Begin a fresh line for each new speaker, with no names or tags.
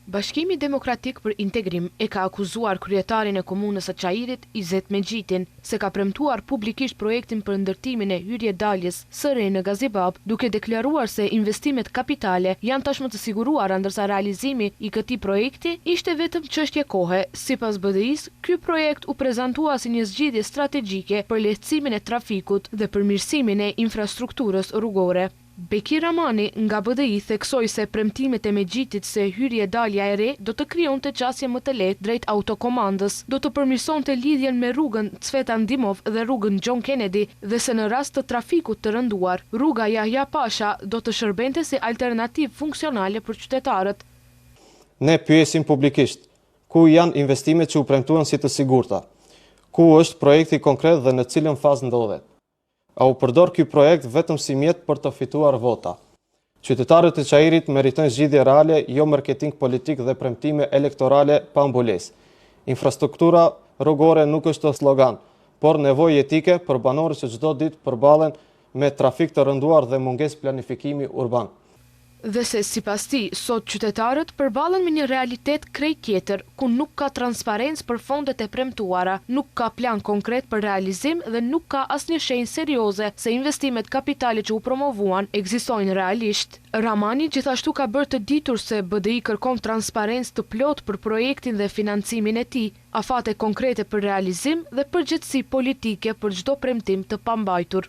Bashkimi Demokratik për Integrim e ka akuzuar kryetarin e komunës së Çajirit, Izet Mexhitin, se ka premtuar publikisht projektin për ndërtimin e hyrje-daljes së re në Gazibab, duke deklaruar se investimet kapitale janë tashmë të siguruara, ndërsa realizimi i këtij projekti ishte vetëm çështje kohe. Sipas BDI-s, ky projekt u prezantua si një zgjidhje strategjike për lehtësimin e trafikut dhe përmirësimin e infrastrukturës rrugore. Bekir Ramani nga BDI theksoi se premtimet e Mexhitit se hyrje-dalja e re do të krijonte qasje më të lehtë drejt autokomandës, do të përmirësonte lidhjen me rrugën Cvetan Dimov dhe rrugën John Kennedy dhe se në rast të trafikut të rënduar, rruga Yahya Pasha do të shërbente si alternativë funksionale për qytetarët.
Ne pyesim publikisht, ku janë investimet që u premtuan si të sigurta? Ku është projekti konkret dhe në cilën fazë ndodhet? A u përdor ky projekt vetëm si mjet për të fituar vota? Qytetarët e Çajirit meritojnë zgjidhje reale, jo marketing politik dhe premtime elektorale pa mbulesë. Infrastruktura rrugore nuk është slogan, por nevojë etike për banorët që çdo ditë përballen me trafik të rënduar dhe mungesë planifikimi urban.
Dhe se sipas tij, sot qytetarët përballen me një realitet krejt tjetër, ku nuk ka transparencë për fondet e premtuara, nuk ka plan konkret për realizim dhe nuk ka asnjë shenjë serioze se investimet kapitale që u promovuan ekzistojnë realisht. Ramani gjithashtu ka bërë të ditur se BDI kërkon transparencë të plotë për projektin dhe financimin e tij, afate konkrete për realizim dhe përgjegjësi politike për çdo premtim të pambajtur.